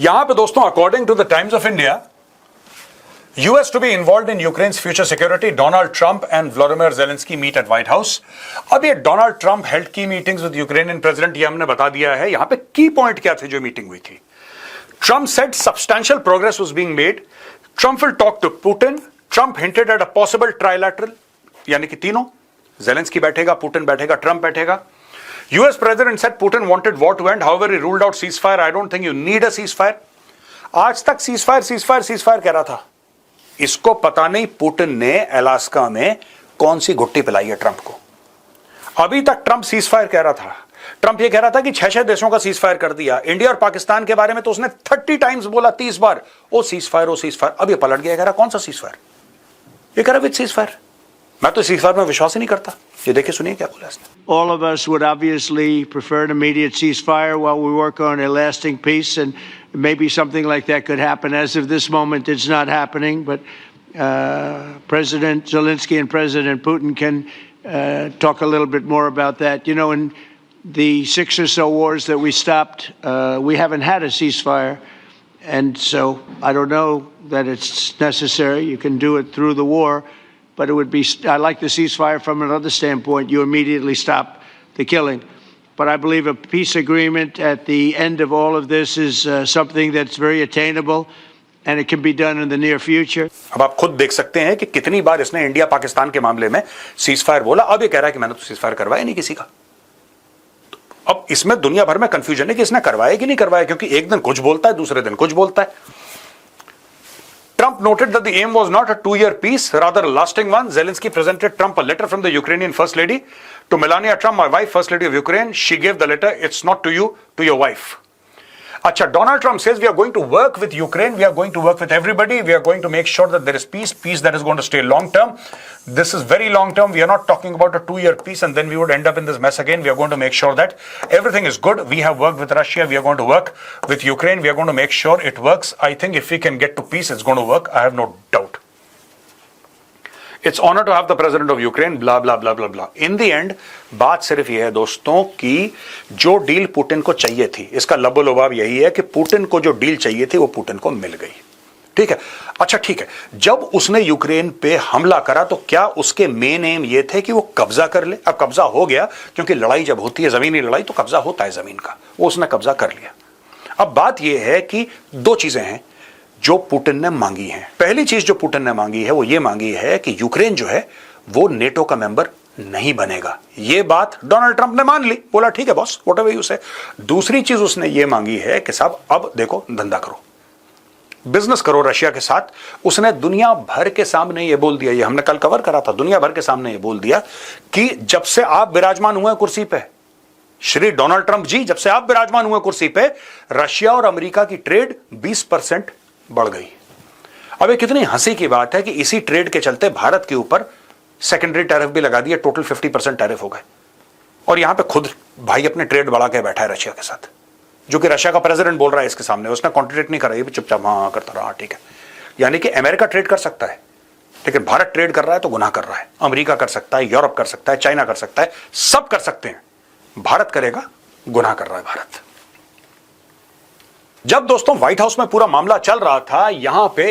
यहां पे दोस्तों, according to the Times of India, US to be involved in Ukraine's future security, Donald Trump and Volodymyr Zelensky meet at White House. अब ये Donald Trump held key meetings with Ukrainian president, ये हमने बता दिया है. यहां पे key point क्या थे जो मीटिंग हुई थी? Trump said substantial progress was being made. Trump will talk to Putin. Trump hinted at a possible trilateral, यानी कि तीनों, Zelensky बैठेगा, Putin बैठेगा, Trump बैठेगा. US president said Putin wanted war to end. However, he ruled out ceasefire. I don't think you need a ceasefire. आज तक ceasefire कह रहा था. इसको पता नहीं पुतिन ने अलास्का में कौन सी घुट्टी पिलाई है ट्रंप को. अभी तक ट्रंप सीजफायर कह रहा था. ट्रंप ये कह रहा था कि 6 देशों का सीजफायर कर दिया. इंडिया और पाकिस्तान के बारे में तो उसने 30 टाइम्स बोला, 30 बार ओ सीजफायर. अब ये पलट गया, कह रहा कौन सा सीजफायर, ये कह रहा विद सीजफायर. मैं तो सीजफायर में विश्वास ही नहीं करता. ये देखिए, सुनिए क्या बोला इसने. All of us would obviously prefer an immediate ceasefire while we work on a lasting peace, and maybe something like that could happen. As of this moment, it's not happening, but President Zelensky and President Putin can talk a little bit more about that. You know, in the 6 or so wars that we stopped, we haven't had a ceasefire, and so I don't know that it's necessary. You can do it through the war. But it would be, I like the ceasefire from another standpoint. You immediately stop the killing. But I believe a peace agreement at the end of all of this is something that's very attainable, and it can be done in the near future. अब आप खुद देख सकते हैं कि कितनी बार इसने India Pakistan के मामले में सीजफायर बोला. अब ये कह रहा है कि मैंने तो सीजफायर करवाया नहीं किसी का. अब इसमें दुनिया भर में कंफ्यूजन है कि इसने करवाया कि नहीं करवाया, क्योंकि एक दिन कुछ बोलता है, दूसरे दिन कुछ बोलता है. Trump noted that the aim was not a 2-year peace, rather a lasting one. Zelensky presented Trump a letter from the Ukrainian First Lady. To Melania Trump, my wife, First Lady of Ukraine, she gave the letter. It's not to you, to your wife. Acha, Donald Trump says we are going to work with Ukraine. We are going to work with everybody. We are going to make sure that there is peace that is going to stay long term. This is very long term. We are not talking about a 2-year peace and then we would end up in this mess again. We are going to make sure that everything is good. We have worked with Russia. We are going to work with Ukraine. We are going to make sure it works. I think if we can get to peace, it's going to work. I have no doubt. It's honor to have the president of Ukraine, blah, blah, blah, blah, blah. In the end, बात सिर्फ ये है दोस्तों कि जो deal Putin को चाहिए थी, इसका लबोलुबाब यही है कि पुतिन को जो डील चाहिए थी वो पुतिन को मिल गई. ठीक है. अच्छा, ठीक है. जब उसने यूक्रेन पे हमला करा तो क्या उसके मेन एम ये थे कि वो कब्जा कर ले? अब कब्जा हो गया, क्योंकि लड़ाई जब होती है, जमीनी लड़ाई, तो कब्जा होता है जमीन का. वो उसने कब्जा कर लिया. अब बात यह है कि 2 चीजें हैं जो पुतिन ने मांगी हैं. पहली चीज जो पुतिन ने मांगी है वो ये मांगी है कि यूक्रेन जो है वो नेटो का मेंबर नहीं बनेगा. ये बात डोनाल्ड ट्रंप ने मान ली, बोला ठीक है बॉस, व्हाटएवर यू से. दूसरी चीज उसने ये मांगी है कि साहब अब देखो, धंधा करो, बिजनेस करो रशिया के साथ. उसने दुनिया भर के सामने ये बोल दिया, ये हमने कल कवर करा था, दुनिया भर के सामने ये बोल दिया कि जब से आप विराजमान हुए कुर्सी पे, श्री डोनाल्ड ट्रंप जी, जब से आप विराजमान हुए कुर्सी पे, रशिया और अमेरिका की ट्रेड 20% बढ़ गई. अब ये कितनी हंसी की बात है कि इसी ट्रेड के चलते भारत के ऊपर सेकेंडरी टैरिफ भी लगा दिए, टोटल 50% टैरिफ हो गए. और यहां पे खुद भाई अपने ट्रेड बढ़ा के बैठा है रशिया के साथ, जो कि रशिया का प्रेसिडेंट बोल रहा है इसके सामने. उसने कॉन्ट्रडिक्ट नहीं करा, ये भी चुपचाप हाँ करता रहा, ठीक है. यानी कि अमेरिका ट्रेड कर सकता है, लेकिन भारत ट्रेड कर रहा है तो गुनाह कर रहा है. अमेरिका कर सकता है, यूरोप कर सकता है, चाइना कर सकता है, सब कर सकते हैं. भारत करेगा, गुनाह कर रहा है भारत. जब दोस्तों व्हाइट हाउस में पूरा मामला चल रहा था, यहां पे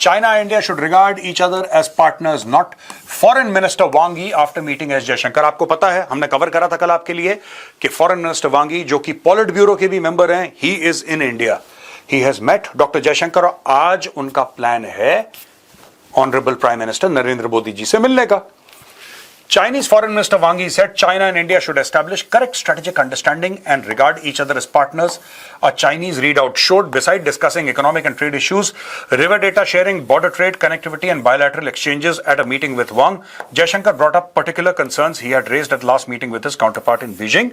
China India should regard each other as partners, not. Foreign minister Wang Yi after meeting S Jaishankar, आपको पता है, हमने कवर करा था कल आपके लिए कि फॉरेन मिनिस्टर वांग यी, जो कि पॉलिट ब्यूरो के भी मेंबर हैं, he is in India. He has met doctor Jaishankar, और आज उनका प्लान है honourable prime minister Narendra Modi ji से मिलने का. Chinese Foreign Minister Wang Yi said China and India should establish correct strategic understanding and regard each other as partners. A Chinese readout showed, besides discussing economic and trade issues, river data sharing, border trade, connectivity and bilateral exchanges at a meeting with Wang, Jaishankar brought up particular concerns he had raised at last meeting with his counterpart in Beijing.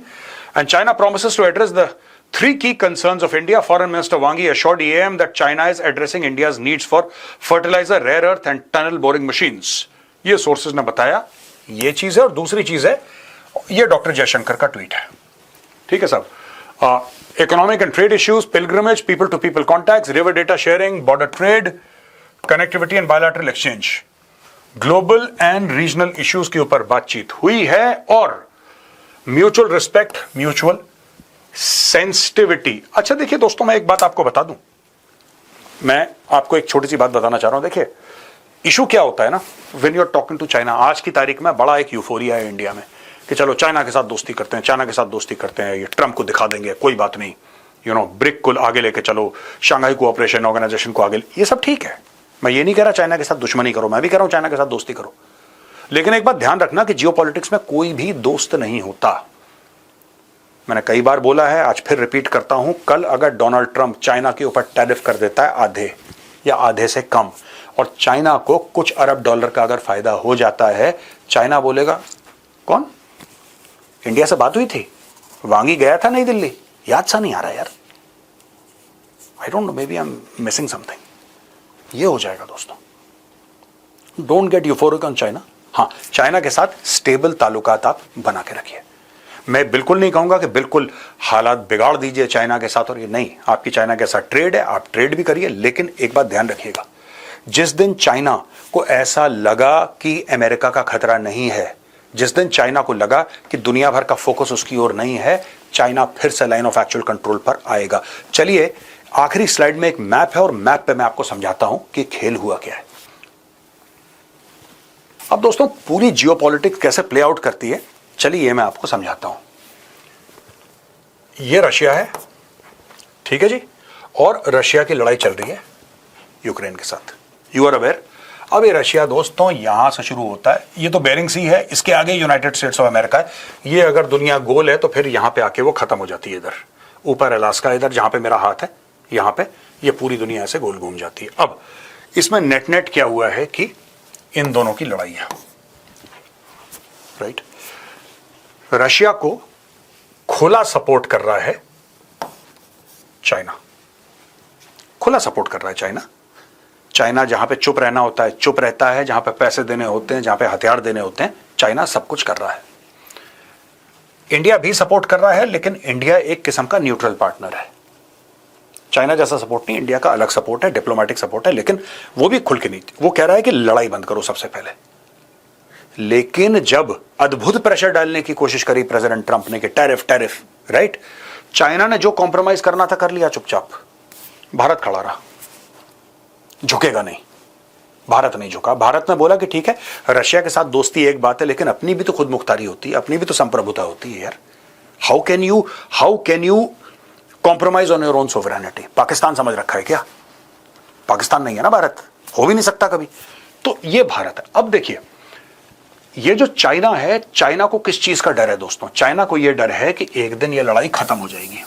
And China promises to address the 3 key concerns of India. Foreign Minister Wang Yi assured EAM that China is addressing India's needs for fertilizer, rare earth and tunnel boring machines. ये sources ने बताया. ये चीज है. और दूसरी चीज है, ये डॉक्टर जयशंकर का ट्वीट है, ठीक है साहब. Economic and trade issues, pilgrimage, people to people contacts, river data sharing, border trade, connectivity and bilateral exchange, global and regional issues के ऊपर बातचीत हुई है. और म्यूचुअल रिस्पेक्ट, म्यूचुअल सेंसिटिविटी. अच्छा देखिए दोस्तों, मैं एक बात आपको बता दूं, मैं आपको एक छोटी सी बात बताना चाह रहा हूं। देखिए, इशू क्या होता है ना, when you are talking to China, आज की तारीख में बड़ा एक यूफोरिया है इंडिया में कि चलो चाइना के साथ दोस्ती करते हैं, चाइना के साथ दोस्ती करते हैं, ये ट्रंप को दिखा देंगे, कोई बात नहीं, ब्रिक को आगे लेके चलो, शंघाई कोऑपरेशन ऑर्गेनाइजेशन को आगे, ये सब ठीक है। मैं ये नहीं कह रहा चाइना के साथ दुश्मनी करो, मैं भी कह रहा हूं चाइना के साथ दोस्ती करो, लेकिन एक बात ध्यान रखना कि जियोपॉलिटिक्स में कोई भी दोस्त नहीं होता। मैंने कई बार बोला है, आज फिर रिपीट करता हूं, कल अगर डोनाल्ड ट्रंप चाइना के ऊपर टैरिफ कर देता है आधे या आधे से कम, और चाइना को कुछ अरब डॉलर का अगर फायदा हो जाता है, चाइना बोलेगा कौन, इंडिया से बात हुई थी, वांगी गया था नई दिल्ली, याद सा नहीं आ रहा यार, I don't know, maybe I am missing something. ये हो जाएगा दोस्तों। Don't get euphoric on China. हाँ, चाइना के साथ स्टेबल ताल्लुकात आप बना के रखिए। मैं बिल्कुल नहीं कहूंगा कि बिल्कुल हालात बिगाड़ दीजिए चाइना के साथ, और ये नहीं, आपकी चाइना के साथ ट्रेड है, आप ट्रेड भी करिए, लेकिन एक बात ध्यान रखिएगा, जिस दिन चाइना को ऐसा लगा कि अमेरिका का खतरा नहीं है, जिस दिन चाइना को लगा कि दुनिया भर का फोकस उसकी ओर नहीं है, चाइना फिर से लाइन ऑफ एक्चुअल कंट्रोल पर आएगा। चलिए, आखिरी स्लाइड में एक मैप है, और मैप पे मैं आपको समझाता हूं कि खेल हुआ क्या है। अब दोस्तों, पूरी जियोपॉलिटिक्स कैसे प्ले आउट करती है, चलिए मैं आपको समझाता हूं। यह रशिया है, ठीक है जी, और रशिया की लड़ाई चल रही है यूक्रेन के साथ, यू आर अवेयर। अब ये रशिया दोस्तों यहां से शुरू होता है, ये तो बेरिंग सी है, इसके आगे यूनाइटेड स्टेट्स ऑफ अमेरिका है, ये अगर दुनिया गोल है तो फिर यहां पे आके वो खत्म हो जाती है, इधर ऊपर अलास्का, इधर जहां पे मेरा हाथ है, यहां पे ये पूरी दुनिया ऐसे गोल घूम जाती है। अब इसमें नेट नेट क्या हुआ है कि इन दोनों की लड़ाई है, राइट। रशिया को खुला सपोर्ट कर रहा है चाइना, खुला सपोर्ट कर रहा है चाइना। चाइना जहां पे चुप रहना होता है चुप रहता है, जहां पे पैसे देने होते हैं, जहां पे हथियार देने होते हैं, चाइना सब कुछ कर रहा है। इंडिया भी सपोर्ट कर रहा है, लेकिन इंडिया एक किस्म का न्यूट्रल पार्टनर है। चाइना जैसा सपोर्ट नहीं, इंडिया का अलग सपोर्ट है, डिप्लोमेटिक सपोर्ट है, लेकिन वो भी खुल के नहीं, वो कह रहा है कि लड़ाई बंद करो सबसे पहले। लेकिन जब अद्भुत प्रेशर डालने की कोशिश करी प्रेसिडेंट ट्रंप ने कि टैरिफ टैरिफ, राइट, चाइना ने जो कॉम्प्रोमाइज करना था कर लिया चुपचाप, भारत खड़ा रहा, झुकेगा नहीं। भारत नहीं झुका, भारत ने बोला कि ठीक है, रशिया के साथ दोस्ती एक बात है, लेकिन अपनी भी तो खुद मुख्तारी होती है, अपनी भी तो संप्रभुता होती है यार। How can you compromise on your own sovereignty. Pakistan समझ रखा है क्या, पाकिस्तान नहीं है ना भारत, हो भी नहीं सकता कभी। तो ये भारत है। अब देखिए, ये जो चाइना है, चाइना को किस चीज का डर है दोस्तों, चाइना को यह डर है कि एक दिन यह लड़ाई खत्म हो जाएगी।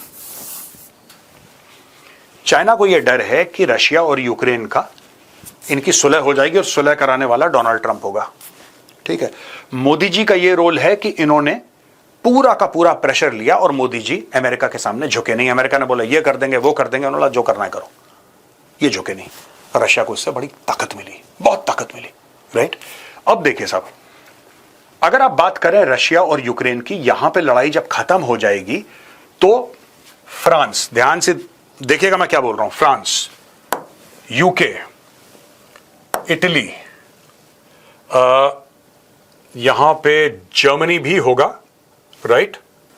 चाइना को यह डर है कि रशिया और यूक्रेन का इनकी सुलह हो जाएगी, और सुलह कराने वाला डोनाल्ड ट्रंप होगा, ठीक है। मोदी जी का यह रोल है कि इन्होंने पूरा का पूरा प्रेशर लिया, और मोदी जी अमेरिका के सामने झुके नहीं। अमेरिका ने बोला ये कर देंगे वो कर देंगे, उन्होंने जो करना है करो, ये झुके नहीं। रशिया को इससे बड़ी ताकत मिली, बहुत ताकत मिली, राइट। अब देखिए साहब, अगर आप बात करें रशिया और यूक्रेन की, यहां पे लड़ाई जब खत्म हो जाएगी तो फ्रांस, ध्यान से देखिएगा मैं क्या बोल रहा हूं, फ्रांस, यूके, इटली, यहां पे जर्मनी भी होगा, राइट,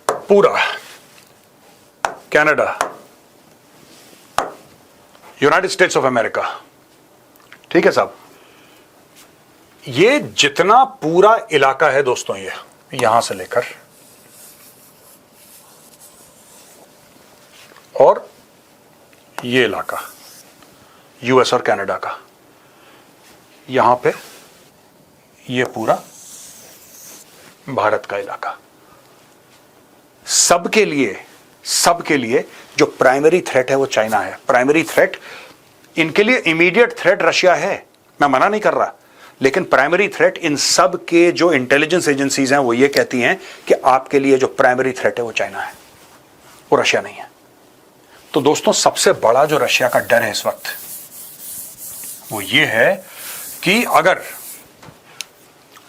पूरा Canada, United states of America, ठीक है साहब। ये जितना पूरा इलाका है दोस्तों, ये यहां से लेकर और ये इलाका यूएस और कनाडा का, यहां पे ये पूरा भारत का इलाका, सबके लिए जो प्राइमरी थ्रेट है वो चाइना है। प्राइमरी थ्रेट इनके लिए, इमीडिएट थ्रेट रशिया है, मैं मना नहीं कर रहा, लेकिन प्राइमरी थ्रेट इन सब के जो इंटेलिजेंस एजेंसीज हैं वो ये कहती हैं कि आपके लिए जो प्राइमरी थ्रेट है वो चाइना है, वो रशिया नहीं है। तो दोस्तों, सबसे बड़ा जो रशिया का डर है इस वक्त वो ये है कि अगर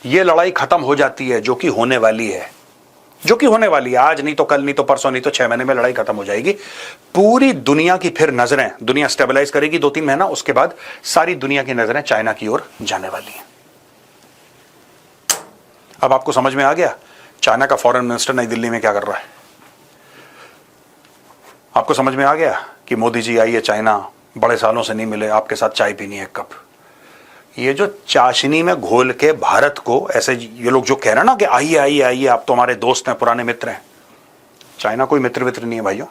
ये लड़ाई खत्म हो जाती है, जो कि होने वाली है, आज नहीं तो कल, नहीं तो परसों, नहीं तो 6 महीने में लड़ाई खत्म हो जाएगी, पूरी दुनिया की फिर नजरें, दुनिया स्टेबलाइज करेगी 2-3 महीना, उसके बाद सारी दुनिया की नजरें चाइना की ओर जाने वाली हैं। अब आपको समझ में आ गया चाइना का फॉरेन मिनिस्टर नई दिल्ली में क्या कर रहा है। आपको समझ में आ गया कि मोदी जी आइए चाइना, बड़े सालों से नहीं मिले, आपके साथ चाय पीनी है एक कप। ये जो चाशनी में घोल के भारत को ऐसे ये लोग जो कह रहे हैं ना कि आइए आइए आइए, आप तो हमारे दोस्त हैं, पुराने मित्र हैं, चाइना कोई मित्र वित्र नहीं है भाइयों।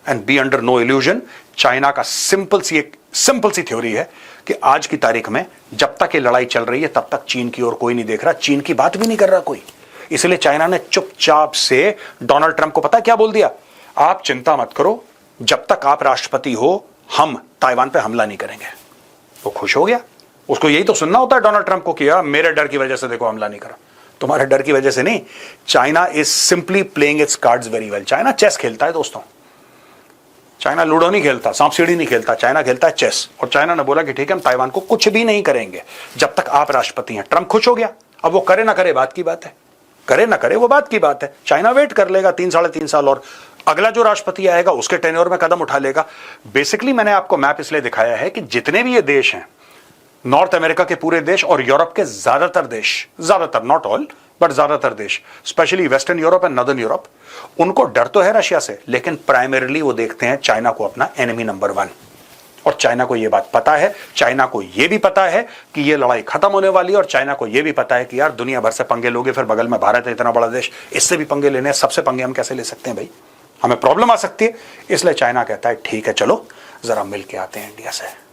And be under no illusion, China का सिंपल सी थ्योरी है कि आज की तारीख में जब तक ये लड़ाई चल रही है तब तक चीन की ओर कोई नहीं देख रहा, चीन की बात भी नहीं कर रहा कोई। इसलिए चाइना ने चुपचाप से डोनाल्ड ट्रंप को पता क्या बोल दिया, आप चिंता मत करो, जब तक आप राष्ट्रपति हो हम ताइवान पे हमला नहीं करेंगे। वो खुश हो गया। उसको यही तो सुनना होता है डोनाल्ड ट्रंप को, किया मेरे डर की वजह से देखो हमला नहीं करा। तुम्हारे डर की वजह से नहीं, China is simply playing its cards very well. China chess खेलता है दोस्तों, चाइना लूडो नहीं खेलता, सांप सीढ़ी नहीं खेलता, चाइना खेलता है चेस। और चाइना ने बोला कि ठीक है हम ताइवान को कुछ भी नहीं करेंगे जब तक आप राष्ट्रपति हैं। ट्रंप खुश हो गया। अब वो करे ना करे बात की बात है, करे ना करे वो बात की बात है। चाइना वेट कर लेगा 3 साढ़े 3 साल और अगला जो राष्ट्रपति आएगा उसके टेन्योर में कदम उठा लेगा। बेसिकली मैंने आपको मैप इसलिए दिखाया है कि जितने भी ये देश हैं, नॉर्थ अमेरिका के पूरे देश और यूरोप के ज्यादातर देश, ज्यादातर नॉट ऑल बट ज्यादातर देश, specially western Europe and northern Europe, उनको डर तो है रशिया से, लेकिन प्राइमरीली वो देखते हैं चाइना को अपना एनिमी नंबर 1। और चाइना को ये बात पता है, चाइना को ये भी पता है कि ये लड़ाई खत्म होने वाली है, और चाइना को ये भी पता है कि यार दुनिया भर से पंगे लोगे, फिर बगल में भारत है इतना बड़ा देश, इससे भी पंगे लेने हैं, सबसे पंगे हम कैसे ले सकते हैं भाई, हमें प्रॉब्लम आ सकती है। इसलिए चाइना कहता है ठीक है चलो जरा मिल के आते हैं इंडिया से।